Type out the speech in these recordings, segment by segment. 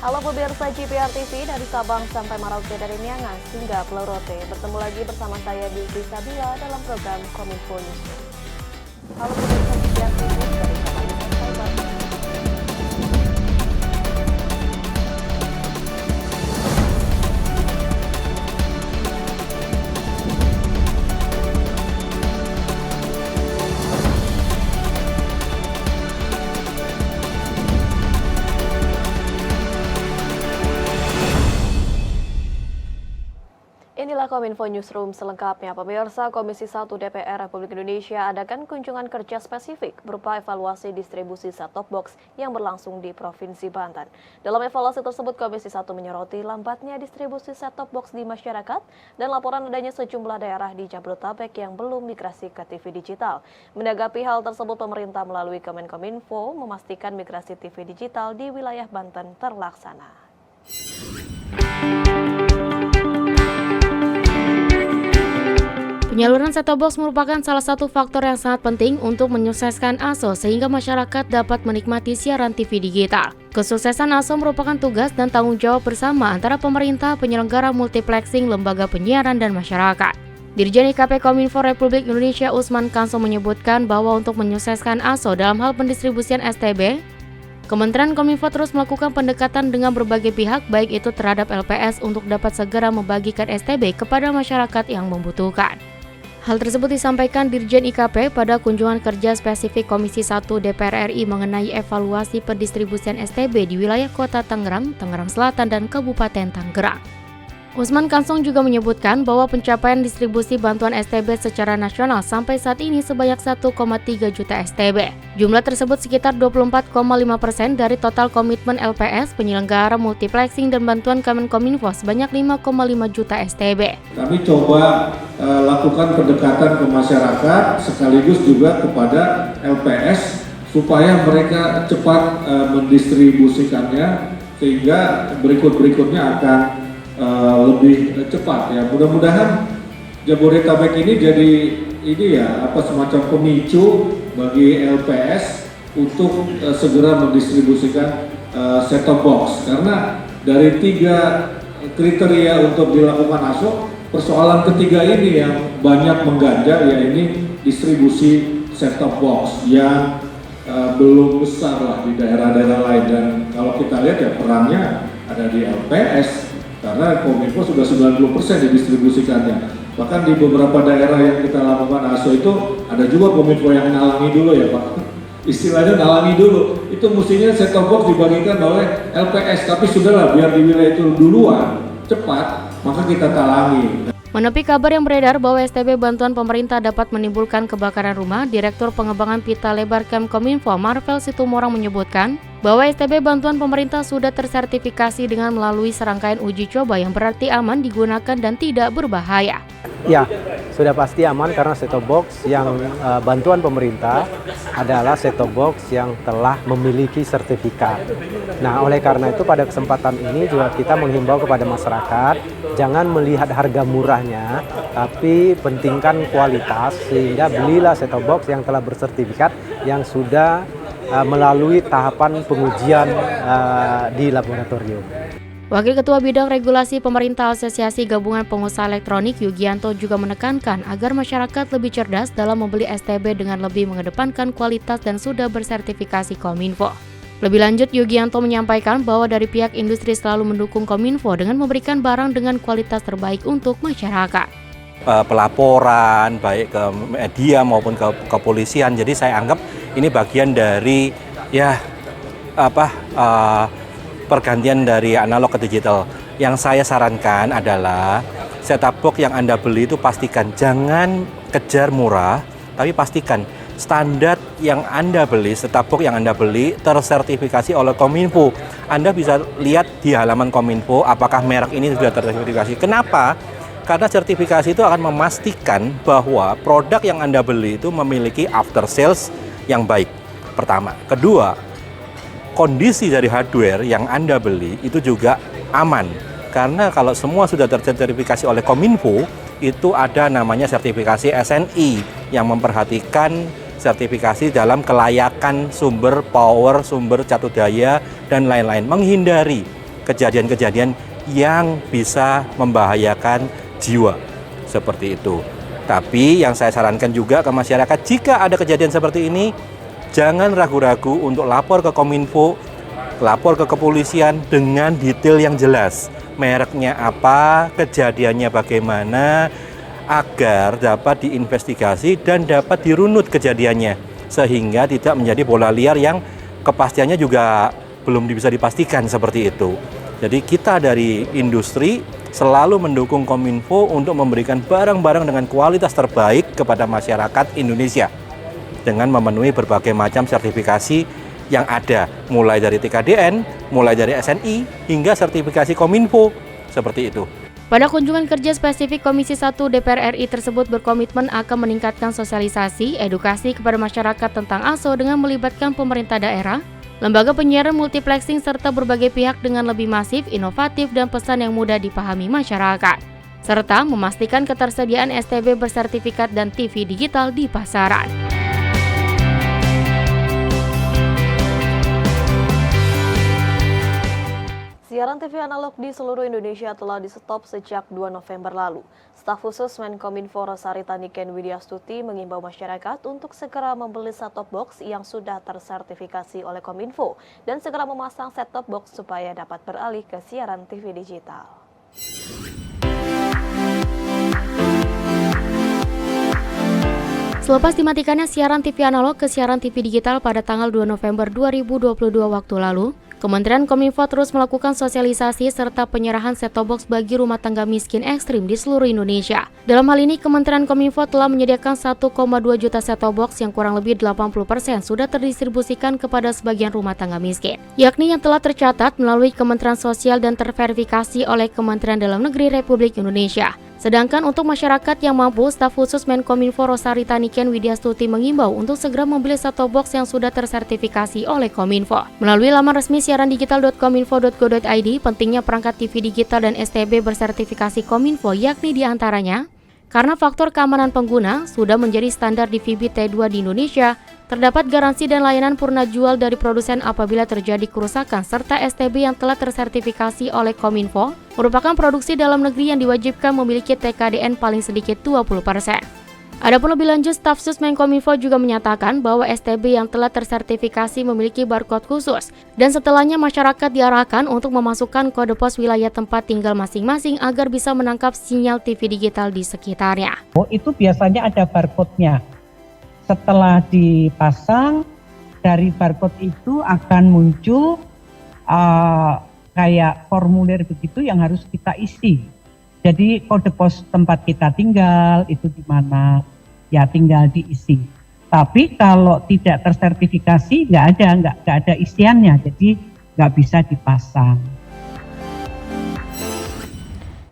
Halo pemirsa GPR TV dari Sabang sampai Merauke, dari Miangas hingga Pulau Rote. Bertemu lagi bersama saya Bilky Sabila dalam program Kominfo Newsroom. Halo pemirsa GPR TV dari Sabang sampai Merauke. Inilah Kominfo Newsroom selengkapnya. Pemirsa, Komisi 1 DPR Republik Indonesia adakan kunjungan kerja spesifik berupa evaluasi distribusi set-top box yang berlangsung di Provinsi Banten. Dalam evaluasi tersebut, Komisi 1 menyoroti lambatnya distribusi set-top box di masyarakat dan laporan adanya sejumlah daerah di Jabodetabek yang belum migrasi ke TV digital. Menanggapi hal tersebut, pemerintah melalui Kemenkominfo memastikan migrasi TV digital di wilayah Banten terlaksana. Penyaluran set-top box merupakan salah satu faktor yang sangat penting untuk menyukseskan ASO sehingga masyarakat dapat menikmati siaran TV digital. Kesuksesan ASO merupakan tugas dan tanggung jawab bersama antara pemerintah, penyelenggara multiplexing, lembaga penyiaran, dan masyarakat. Dirjen IKP Kominfo Republik Indonesia Usman Kansong menyebutkan bahwa untuk menyukseskan ASO dalam hal pendistribusian STB, Kementerian Kominfo terus melakukan pendekatan dengan berbagai pihak, baik itu terhadap LPS untuk dapat segera membagikan STB kepada masyarakat yang membutuhkan. Hal tersebut disampaikan Dirjen IKP pada kunjungan kerja spesifik Komisi 1 DPR RI mengenai evaluasi pendistribusian STB di wilayah Kota Tangerang, Tangerang Selatan, dan Kabupaten Tangerang. Usman Kansong juga menyebutkan bahwa pencapaian distribusi bantuan STB secara nasional sampai saat ini sebanyak 1,3 juta STB. Jumlah tersebut sekitar 24,5% dari total komitmen LPS, penyelenggara multiplexing, dan bantuan Kemenkominfo sebanyak 5,5 juta STB. Kami coba lakukan pendekatan ke masyarakat sekaligus juga kepada LPS supaya mereka cepat mendistribusikannya sehingga berikutnya akan lebih cepat ya. Mudah-mudahan Jabodetabek ini jadi semacam pemicu bagi LPS untuk segera mendistribusikan set-top box, karena dari 3 kriteria untuk dilakukan ASO, persoalan ketiga ini yang banyak mengganjal, yaitu distribusi set-top box yang belum besar lah di daerah-daerah lain. Dan kalau kita lihat ya perannya ada di LPS, karena Kominfo sudah 90% didistribusikannya. Bahkan di beberapa daerah yang kita lakukan ASO itu ada juga Kominfo yang nalangi dulu ya Pak. Istilahnya nalangi dulu. Itu mestinya set-top box dibagikan oleh LPS, tapi sudahlah biar di wilayah itu duluan, cepat, maka kita talangi. Menepi kabar yang beredar bahwa STB bantuan pemerintah dapat menimbulkan kebakaran rumah, Direktur Pengembangan Pita Lebar Kemkominfo Marvel Situmorang menyebutkan bahwa STB bantuan pemerintah sudah tersertifikasi dengan melalui serangkaian uji coba yang berarti aman digunakan dan tidak berbahaya. Ya, sudah pasti aman karena set-top box yang bantuan pemerintah adalah set-top box yang telah memiliki sertifikat. Nah, oleh karena itu pada kesempatan ini juga kita menghimbau kepada masyarakat jangan melihat harga murahnya, tapi pentingkan kualitas sehingga belilah set-top box yang telah bersertifikat yang sudah melalui tahapan pengujian di laboratorium. Wakil Ketua Bidang Regulasi Pemerintah Asosiasi Gabungan Pengusaha Elektronik Yugianto juga menekankan agar masyarakat lebih cerdas dalam membeli STB dengan lebih mengedepankan kualitas dan sudah bersertifikasi Kominfo. Lebih lanjut, Yugianto menyampaikan bahwa dari pihak industri selalu mendukung Kominfo dengan memberikan barang dengan kualitas terbaik untuk masyarakat. Pelaporan baik ke media maupun ke kepolisian, jadi saya anggap ini bagian dari pergantian dari analog ke digital. Yang saya sarankan adalah set-top box yang Anda beli itu pastikan jangan kejar murah, tapi pastikan standar yang Anda beli, set-top box yang Anda beli tersertifikasi oleh Kominfo. Anda bisa lihat di halaman Kominfo apakah merek ini sudah tersertifikasi. Kenapa? Karena sertifikasi itu akan memastikan bahwa produk yang Anda beli itu memiliki after sales yang baik. Pertama. Kedua, kondisi dari hardware yang Anda beli itu juga aman. Karena kalau semua sudah tersertifikasi oleh Kominfo, itu ada namanya sertifikasi SNI yang memperhatikan sertifikasi dalam kelayakan sumber power, sumber catu daya, dan lain-lain. Menghindari kejadian-kejadian yang bisa membahayakan jiwa seperti itu. Tapi yang saya sarankan juga ke masyarakat, jika ada kejadian seperti ini, jangan ragu-ragu untuk lapor ke Kominfo, lapor ke kepolisian dengan detail yang jelas. Mereknya apa, kejadiannya bagaimana, agar dapat diinvestigasi dan dapat dirunut kejadiannya. Sehingga tidak menjadi bola liar yang kepastiannya juga belum bisa dipastikan seperti itu. Jadi kita dari industri selalu mendukung Kominfo untuk memberikan barang-barang dengan kualitas terbaik kepada masyarakat Indonesia dengan memenuhi berbagai macam sertifikasi yang ada, mulai dari TKDN, mulai dari SNI, hingga sertifikasi Kominfo, seperti itu. Pada kunjungan kerja spesifik Komisi 1 DPR RI tersebut berkomitmen akan meningkatkan sosialisasi, edukasi kepada masyarakat tentang ASO dengan melibatkan pemerintah daerah, lembaga penyiaran multiplexing serta berbagai pihak dengan lebih masif, inovatif, dan pesan yang mudah dipahami masyarakat. Serta memastikan ketersediaan STB bersertifikat dan TV digital di pasaran. Siaran TV analog di seluruh Indonesia telah di-stop sejak 2 November lalu. Staf khusus Menkominfo Rosarita Niken Widyastuti mengimbau masyarakat untuk segera membeli set-top box yang sudah tersertifikasi oleh Kominfo dan segera memasang set-top box supaya dapat beralih ke siaran TV digital. Selepas dimatikannya siaran TV analog ke siaran TV digital pada tanggal 2 November 2022 waktu lalu, Kementerian Kominfo terus melakukan sosialisasi serta penyerahan set-top box bagi rumah tangga miskin ekstrim di seluruh Indonesia. Dalam hal ini, Kementerian Kominfo telah menyediakan 1,2 juta set-top box yang kurang lebih 80% sudah terdistribusikan kepada sebagian rumah tangga miskin, yakni yang telah tercatat melalui Kementerian Sosial dan terverifikasi oleh Kementerian Dalam Negeri Republik Indonesia. Sedangkan untuk masyarakat yang mampu, staf khusus Menkominfo Rosarita Niken Widyastuti mengimbau untuk segera membeli set-top box yang sudah tersertifikasi oleh Kominfo. Melalui laman resmi siarandigital.kominfo.go.id, pentingnya perangkat TV digital dan STB bersertifikasi Kominfo yakni diantaranya karena faktor keamanan pengguna sudah menjadi standar di VB T2 di Indonesia, terdapat garansi dan layanan purna jual dari produsen apabila terjadi kerusakan, serta STB yang telah tersertifikasi oleh Kominfo merupakan produksi dalam negeri yang diwajibkan memiliki TKDN paling sedikit 20%. Adapun lebih lanjut, staf sus Menkominfo juga menyatakan bahwa STB yang telah tersertifikasi memiliki barcode khusus dan setelahnya masyarakat diarahkan untuk memasukkan kode pos wilayah tempat tinggal masing-masing agar bisa menangkap sinyal TV digital di sekitarnya. Itu biasanya ada barcode-nya. Setelah dipasang, dari barcode itu akan muncul kayak formulir begitu yang harus kita isi. Jadi kode pos tempat kita tinggal itu di mana, ya tinggal diisi. Tapi kalau tidak tersertifikasi nggak ada isiannya, jadi nggak bisa dipasang.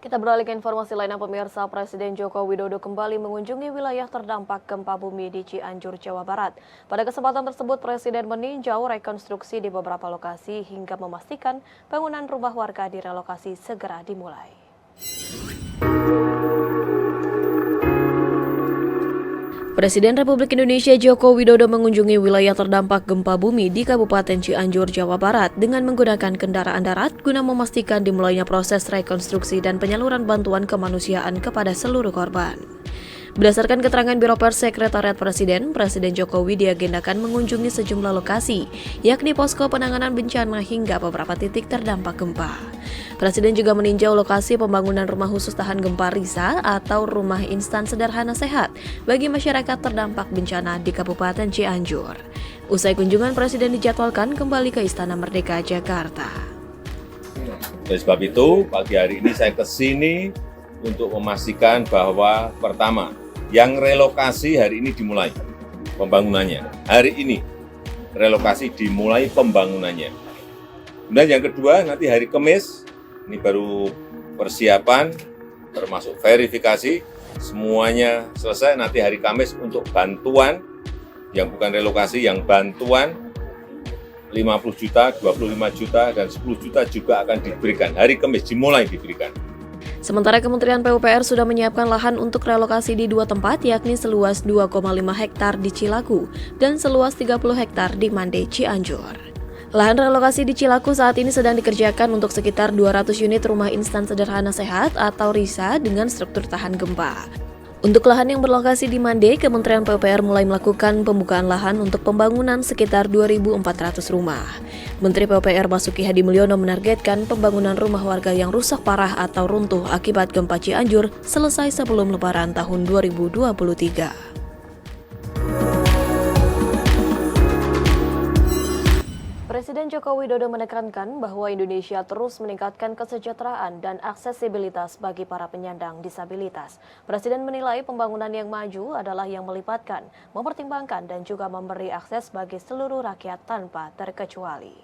Kita beralih ke informasi lainnya, pemirsa. Presiden Joko Widodo kembali mengunjungi wilayah terdampak gempa bumi di Cianjur, Jawa Barat. Pada kesempatan tersebut, Presiden meninjau rekonstruksi di beberapa lokasi hingga memastikan bangunan rumah warga direlokasi segera dimulai. Presiden Republik Indonesia Joko Widodo mengunjungi wilayah terdampak gempa bumi di Kabupaten Cianjur, Jawa Barat dengan menggunakan kendaraan darat guna memastikan dimulainya proses rekonstruksi dan penyaluran bantuan kemanusiaan kepada seluruh korban. Berdasarkan keterangan Biro Pers Sekretariat Presiden, Presiden Jokowi diagendakan mengunjungi sejumlah lokasi, yakni posko penanganan bencana hingga beberapa titik terdampak gempa. Presiden juga meninjau lokasi pembangunan rumah khusus tahan gempa RISA atau rumah instan sederhana sehat bagi masyarakat terdampak bencana di Kabupaten Cianjur. Usai kunjungan, Presiden dijadwalkan kembali ke Istana Merdeka, Jakarta. Oleh sebab itu, pagi hari ini saya ke sini untuk memastikan bahwa pertama, yang relokasi hari ini dimulai pembangunannya. Hari ini relokasi dimulai pembangunannya. Kemudian yang kedua, nanti hari Kamis, ini baru persiapan, termasuk verifikasi, semuanya selesai. Nanti hari Kamis untuk bantuan, yang bukan relokasi, yang bantuan 50 juta, 25 juta, dan 10 juta juga akan diberikan. Hari Kamis dimulai diberikan. Sementara Kementerian PUPR sudah menyiapkan lahan untuk relokasi di dua tempat, yakni seluas 2,5 hektar di Cilaku dan seluas 30 hektar di Mande, Cianjur. Lahan relokasi di Cilaku saat ini sedang dikerjakan untuk sekitar 200 unit rumah instan sederhana sehat atau RISA dengan struktur tahan gempa. Untuk lahan yang berlokasi di Mande, Kementerian PUPR mulai melakukan pembukaan lahan untuk pembangunan sekitar 2.400 rumah. Menteri PUPR Basuki Hadi Mulyono menargetkan pembangunan rumah warga yang rusak parah atau runtuh akibat gempa Cianjur selesai sebelum Lebaran tahun 2023. Presiden Joko Widodo menekankan bahwa Indonesia terus meningkatkan kesejahteraan dan aksesibilitas bagi para penyandang disabilitas. Presiden menilai pembangunan yang maju adalah yang melibatkan, mempertimbangkan dan juga memberi akses bagi seluruh rakyat tanpa terkecuali.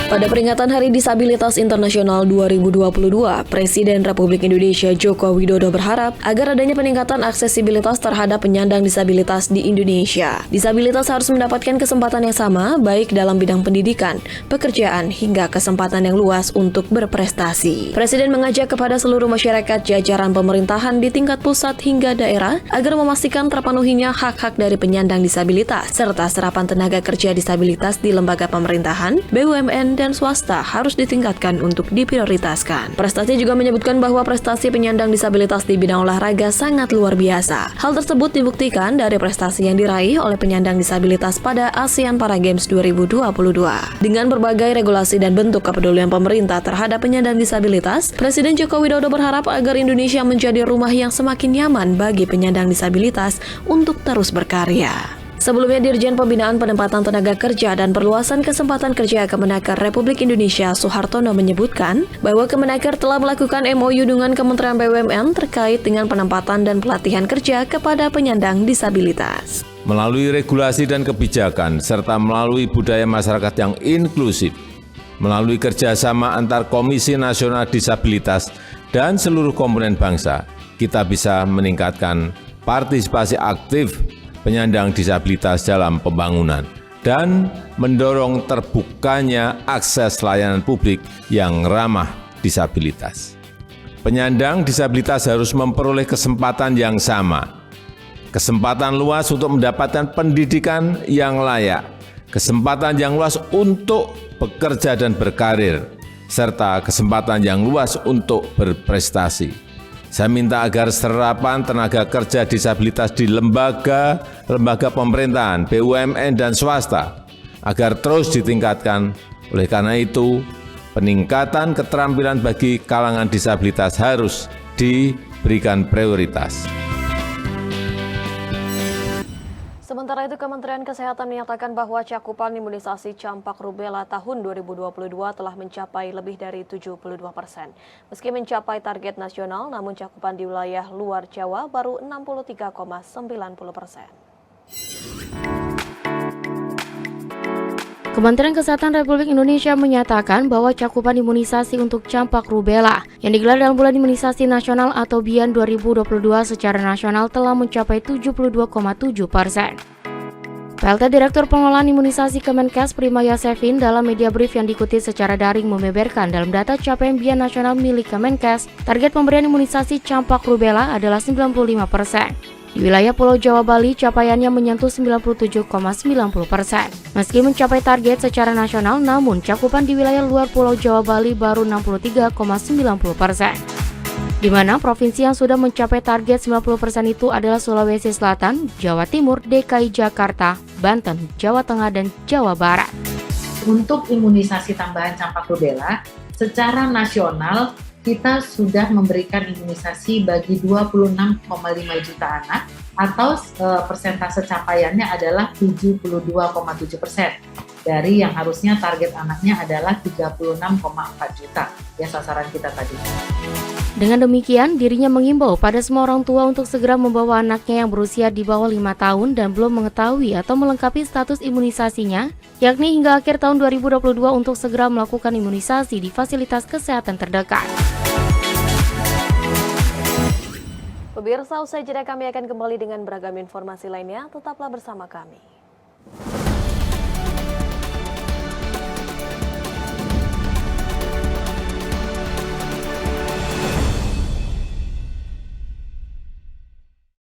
Pada peringatan Hari Disabilitas Internasional 2022, Presiden Republik Indonesia Joko Widodo berharap agar adanya peningkatan aksesibilitas terhadap penyandang disabilitas di Indonesia. Disabilitas harus mendapatkan kesempatan yang sama, baik dalam bidang pendidikan, pekerjaan, hingga kesempatan yang luas untuk berprestasi. Presiden mengajak kepada seluruh masyarakat jajaran pemerintahan di tingkat pusat hingga daerah agar memastikan terpenuhinya hak-hak dari penyandang disabilitas, serta serapan tenaga kerja disabilitas di lembaga pemerintahan, BUMN, dan swasta harus ditingkatkan untuk diprioritaskan. Prestasi juga menyebutkan bahwa prestasi penyandang disabilitas di bidang olahraga sangat luar biasa. Hal tersebut dibuktikan dari prestasi yang diraih oleh penyandang disabilitas pada ASEAN Para Games 2022. Dengan berbagai regulasi dan bentuk kepedulian pemerintah terhadap penyandang disabilitas, Presiden Joko Widodo berharap agar Indonesia menjadi rumah yang semakin nyaman bagi penyandang disabilitas untuk terus berkarya. Sebelumnya, Dirjen Pembinaan Penempatan Tenaga Kerja dan Perluasan Kesempatan Kerja Kemenaker Republik Indonesia Suhartono menyebutkan bahwa Kemenaker telah melakukan MOU dengan Kementerian BUMN terkait dengan penempatan dan pelatihan kerja kepada penyandang disabilitas. Melalui regulasi dan kebijakan, serta melalui budaya masyarakat yang inklusif, melalui kerjasama antar Komisi Nasional Disabilitas dan seluruh komponen bangsa, kita bisa meningkatkan partisipasi aktif penyandang disabilitas dalam pembangunan dan mendorong terbukanya akses layanan publik yang ramah disabilitas. Penyandang disabilitas harus memperoleh kesempatan yang sama, kesempatan luas untuk mendapatkan pendidikan yang layak, kesempatan yang luas untuk bekerja dan berkarir, serta kesempatan yang luas untuk berprestasi. Saya minta agar serapan tenaga kerja disabilitas di lembaga pemerintahan, BUMN, dan swasta agar terus ditingkatkan. Oleh karena itu, peningkatan keterampilan bagi kalangan disabilitas harus diberikan prioritas. Sementara itu, Kementerian Kesehatan menyatakan bahwa cakupan imunisasi campak rubella tahun 2022 telah mencapai lebih dari 72%. Meski mencapai target nasional, namun cakupan di wilayah luar Jawa baru 63,90%. Kementerian Kesehatan Republik Indonesia menyatakan bahwa cakupan imunisasi untuk campak rubella yang digelar dalam bulan imunisasi nasional atau BIAN 2022 secara nasional telah mencapai 72,7%. PLT Direktur Pengelolaan Imunisasi Kemenkes Prima Yasefin dalam media brief yang diikuti secara daring membeberkan dalam data capaian BIAN nasional milik Kemenkes, target pemberian imunisasi campak rubella adalah 95%. Di wilayah Pulau Jawa Bali, capaiannya menyentuh 97,90%. Meski mencapai target secara nasional, namun cakupan di wilayah luar Pulau Jawa Bali baru 63,90%. Di mana provinsi yang sudah mencapai target 90% itu adalah Sulawesi Selatan, Jawa Timur, DKI Jakarta, Banten, Jawa Tengah, dan Jawa Barat. Untuk imunisasi tambahan campak rubella, secara nasional kita sudah memberikan imunisasi bagi 26,5 juta anak atau persentase capaiannya adalah 72,7% dari yang harusnya target anaknya adalah 36,4 juta ya sasaran kita tadi. Dengan demikian, dirinya mengimbau pada semua orang tua untuk segera membawa anaknya yang berusia di bawah 5 tahun dan belum mengetahui atau melengkapi status imunisasinya, yakni hingga akhir tahun 2022 untuk segera melakukan imunisasi di fasilitas kesehatan terdekat. Pemirsa, usai jeda kami akan kembali dengan beragam informasi lainnya. Tetaplah bersama kami.